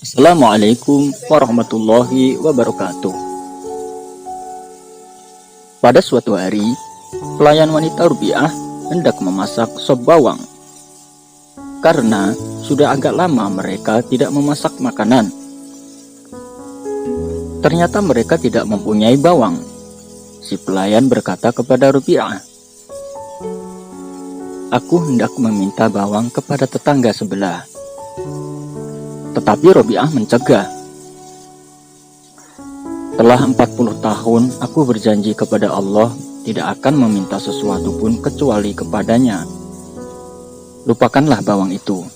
Assalamualaikum warahmatullahi wabarakatuh. Pada suatu hari, pelayan wanita Rubiah hendak memasak sop bawang. Karena sudah agak lama mereka tidak memasak makanan. Ternyata mereka tidak mempunyai bawang. Si pelayan berkata kepada Rubiah, "Aku hendak meminta bawang kepada tetangga sebelah." Tetapi Robiah mencegah. "Telah 40 tahun aku berjanji kepada Allah tidak akan meminta sesuatu pun kecuali kepadanya. Lupakanlah bawang itu."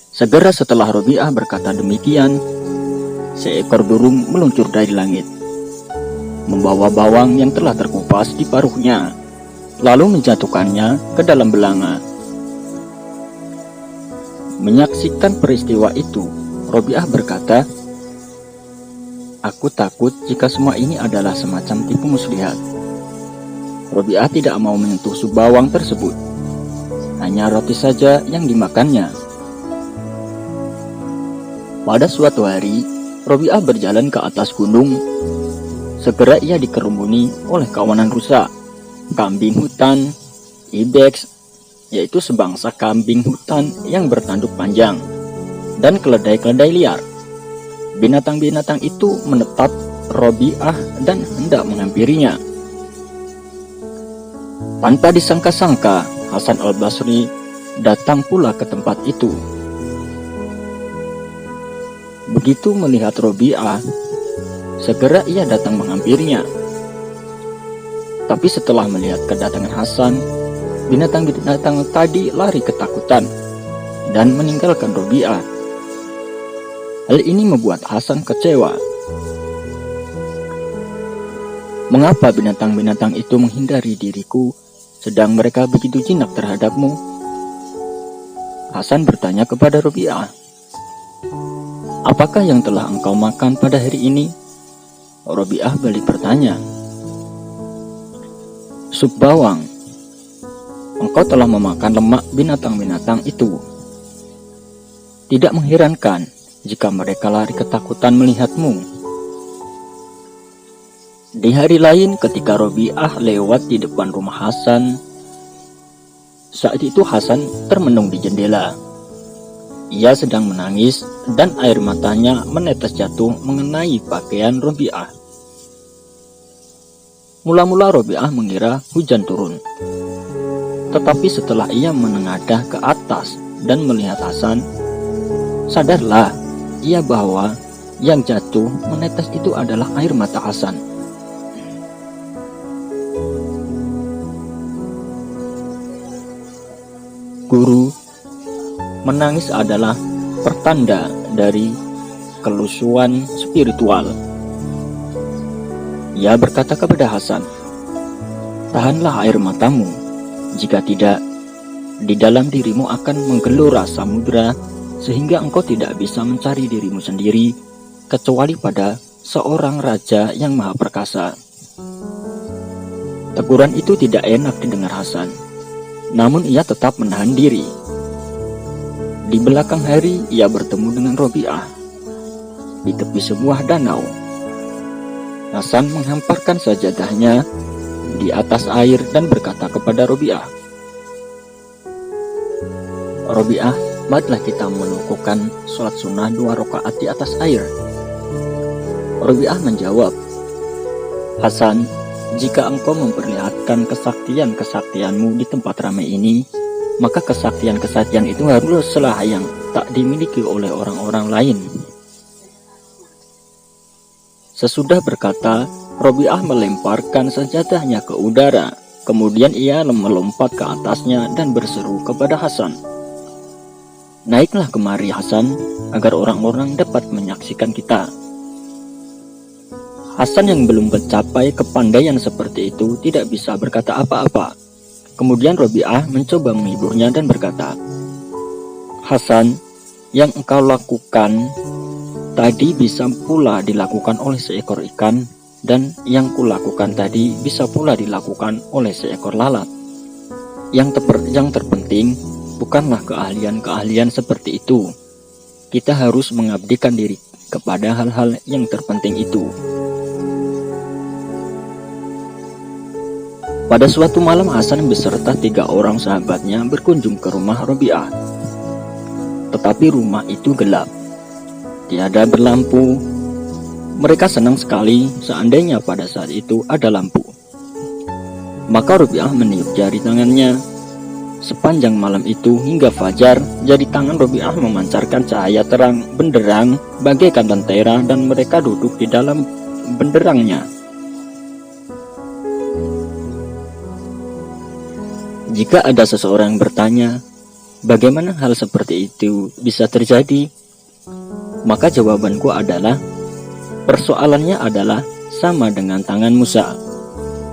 Segera setelah Robiah berkata demikian, seekor burung meluncur dari langit, membawa bawang yang telah terkupas di paruhnya, lalu menjatuhkannya ke dalam belanga. Menyaksikan peristiwa itu, Robiah berkata, "Aku takut jika semua ini adalah semacam tipu muslihat." Robiah tidak mau menyentuh sup bawang tersebut. Hanya roti saja yang dimakannya. Pada suatu hari, Robiah berjalan ke atas gunung. Segera ia dikerumuni oleh kawanan rusa, kambing hutan, ibex, yaitu sebangsa kambing hutan yang bertanduk panjang, dan keledai-keledai liar. Binatang-binatang itu menetap Robiah dan hendak menghampirinya. Tanpa disangka-sangka, Hasan al-Basri datang pula ke tempat itu. Begitu melihat Robiah, segera ia datang menghampirinya. Tapi setelah melihat kedatangan Hasan, binatang-binatang tadi lari ketakutan dan meninggalkan Robiah. Hal ini membuat Hasan kecewa. "Mengapa binatang-binatang itu menghindari diriku, sedang mereka begitu jinak terhadapmu?" Hasan bertanya kepada Robiah, "Apakah yang telah engkau makan pada hari ini?" Robiah balik bertanya, "Sup bawang. Engkau telah memakan lemak binatang-binatang itu. Tidak mengherankan jika mereka lari ketakutan melihatmu." Di hari lain ketika Robiah lewat di depan rumah Hasan, saat itu Hasan termenung di jendela. Ia sedang menangis dan air matanya menetes jatuh mengenai pakaian Robiah. Mula-mula Robiah mengira hujan turun. Tetapi setelah ia menengadah ke atas dan melihat Hasan, sadarlah ia bahwa yang jatuh menetes itu adalah air mata Hasan. Guru, menangis adalah pertanda dari kelusuan spiritual. Ia berkata kepada Hasan, "Tahanlah air matamu. Jika tidak, di dalam dirimu akan menggelora samudra sehingga engkau tidak bisa mencari dirimu sendiri kecuali pada seorang raja yang maha perkasa." Teguran itu tidak enak didengar Hasan, namun ia tetap menahan diri. Di belakang hari ia bertemu dengan Robiah di tepi sebuah danau. Hasan menghamparkan sajadahnya di atas air dan berkata kepada Robiah, "Robiah, marilah kita melakukan sholat sunnah 2 rakaat di atas air." Robiah menjawab, "Hasan, jika engkau memperlihatkan kesaktian-kesaktianmu di tempat ramai ini, maka kesaktian-kesaktian itu haruslah yang tak dimiliki oleh orang-orang lain." Sesudah berkata, Robiah melemparkan sajadahnya ke udara. Kemudian ia melompat ke atasnya dan berseru kepada Hasan, "Naiklah kemari Hasan, agar orang-orang dapat menyaksikan kita." Hasan yang belum mencapai kepandaian seperti itu tidak bisa berkata apa-apa. Kemudian Robiah mencoba menghiburnya dan berkata, "Hasan, yang engkau lakukan tadi bisa pula dilakukan oleh seekor ikan, dan yang kulakukan tadi bisa pula dilakukan oleh seekor lalat. Yang terpenting bukanlah keahlian-keahlian seperti itu, kita harus mengabdikan diri kepada hal-hal yang terpenting itu. Pada suatu malam, Hasan beserta 3 orang sahabatnya berkunjung ke rumah Robi'ah. Tetapi rumah itu gelap, tiada berlampu. Mereka senang sekali seandainya pada saat itu ada lampu. Maka Robi'ah meniup jari tangannya. Sepanjang malam itu hingga fajar, jari tangan Robi'ah memancarkan cahaya terang benderang bagaikan lentera, dan mereka duduk di dalam benderangnya. Jika ada seseorang yang bertanya, bagaimana hal seperti itu bisa terjadi? Maka jawabanku adalah, persoalannya adalah sama dengan tangan Musa.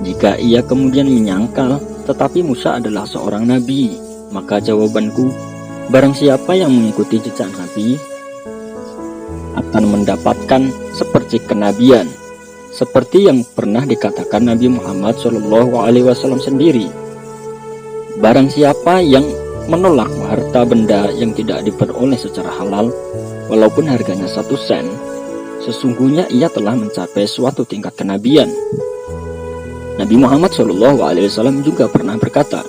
Jika ia kemudian menyangkal, tetapi Musa adalah seorang nabi, maka jawabanku, barang siapa yang mengikuti jejak nabi akan mendapatkan seperti kenabian, seperti yang pernah dikatakan Nabi Muhammad SAW sendiri. Barang siapa yang menolak harta benda yang tidak diperoleh secara halal, walaupun harganya 1 sen, sesungguhnya ia telah mencapai suatu tingkat kenabian. Nabi Muhammad SAW juga pernah berkata,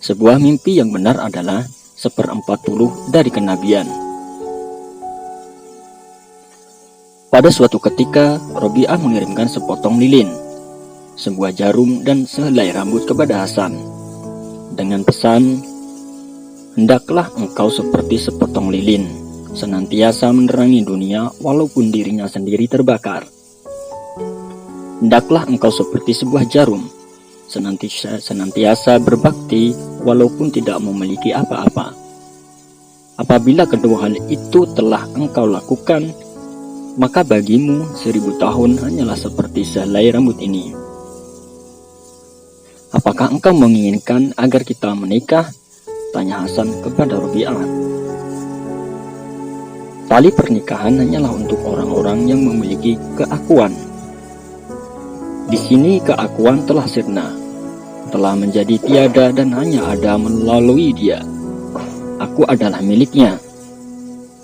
sebuah mimpi yang benar adalah 1/40 dari kenabian. Pada suatu ketika, Robi'ah mengirimkan sepotong lilin, sebuah jarum, dan sehelai rambut kepada Hasan dengan pesan, hendaklah engkau seperti sepotong lilin, senantiasa menerangi dunia walaupun dirinya sendiri terbakar. Hendaklah engkau seperti sebuah jarum, senantiasa berbakti walaupun tidak memiliki apa-apa. Apabila kedua hal itu telah engkau lakukan, maka bagimu 1000 tahun hanyalah seperti sehelai rambut ini. Apakah engkau menginginkan agar kita menikah? Tanya Hasan kepada Robi'ah. Tali pernikahan hanyalah untuk orang-orang yang memiliki keakuan. Di sini keakuan telah sirna, telah menjadi tiada, dan hanya ada melalui dia. Aku adalah miliknya.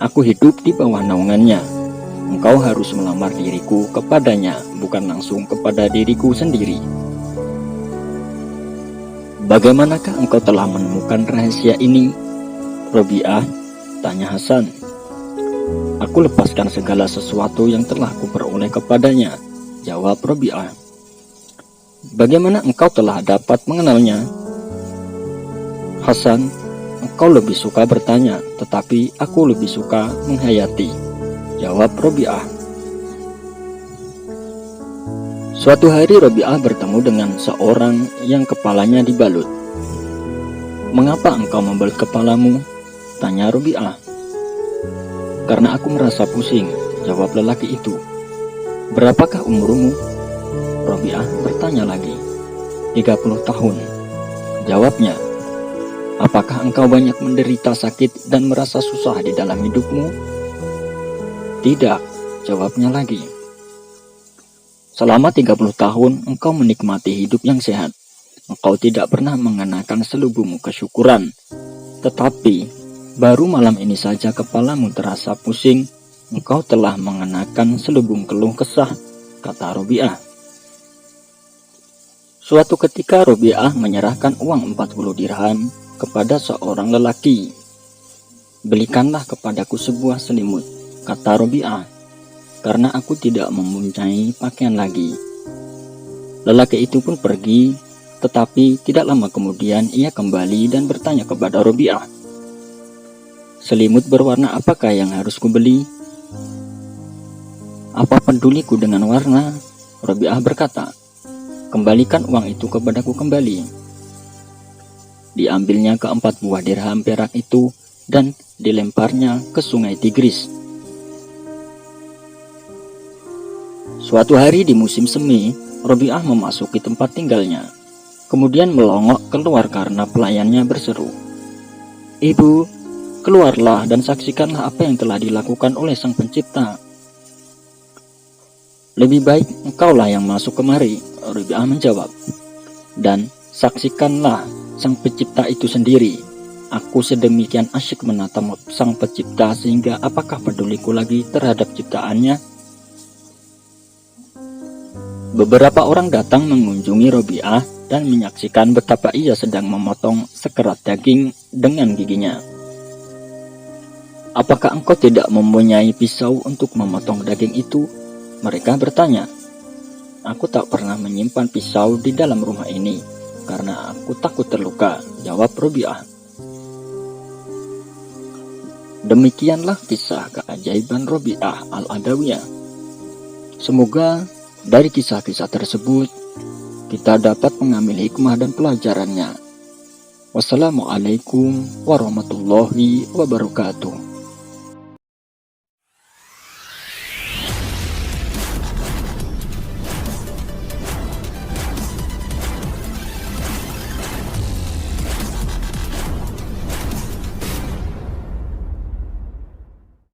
Aku hidup di bawah naungannya. Engkau harus melamar diriku kepadanya, bukan langsung kepada diriku sendiri. Bagaimanakah engkau telah menemukan rahasia ini, Robi'ah? Tanya Hasan. Aku lepaskan segala sesuatu yang telah kuperoleh kepadanya, jawab Robi'ah. Bagaimana engkau telah dapat mengenalnya? Hasan, engkau lebih suka bertanya, tetapi aku lebih suka menghayati, jawab Robi'ah. Suatu hari Robi'ah bertemu dengan seorang yang kepalanya dibalut. Mengapa engkau membalut kepalamu? Tanya Robi'ah. Karena aku merasa pusing, jawab lelaki itu. Berapakah umurmu? Robi'ah bertanya lagi. 30 tahun, jawabnya. Apakah engkau banyak menderita sakit dan merasa susah di dalam hidupmu? Tidak, jawabnya lagi. Selama 30 tahun engkau menikmati hidup yang sehat. Engkau tidak pernah mengenakan selubung kesyukuran. Tetapi baru malam ini saja kepalamu terasa pusing. Engkau telah mengenakan selubung keluh kesah, kata Robi'ah. Suatu ketika Robi'ah menyerahkan uang 40 dirham kepada seorang lelaki. Belikanlah kepadaku sebuah selimut, kata Robi'ah, karena aku tidak mempunyai pakaian lagi. Lelaki itu pun pergi, tetapi tidak lama kemudian ia kembali dan bertanya kepada Robi'ah, selimut berwarna apakah yang harus kubeli? Apa peduliku dengan warna? Robi'ah berkata, kembalikan uang itu kepadaku kembali. Diambilnya ke-4 buah dirham perak itu dan dilemparnya ke sungai Tigris. Suatu hari di musim semi, Robi'ah memasuki tempat tinggalnya. Kemudian melongok keluar karena pelayannya berseru, Ibu, keluarlah dan saksikanlah apa yang telah dilakukan oleh Sang Pencipta. Lebih baik engkaulah yang masuk kemari, Robi'ah menjawab, dan saksikanlah Sang Pencipta itu sendiri. Aku sedemikian asyik menatap sang pencipta sehingga apakah peduliku lagi terhadap ciptaannya? Beberapa orang datang mengunjungi Robiah dan menyaksikan betapa ia sedang memotong sekerat daging dengan giginya. "Apakah engkau tidak mempunyai pisau untuk memotong daging itu?" mereka bertanya. "Aku tak pernah menyimpan pisau di dalam rumah ini karena aku takut terluka," jawab Robiah. Demikianlah kisah keajaiban Robiah Al-Adawiyah. Semoga dari kisah-kisah tersebut kita dapat mengambil hikmah dan pelajarannya. Wassalamualaikum warahmatullahi wabarakatuh.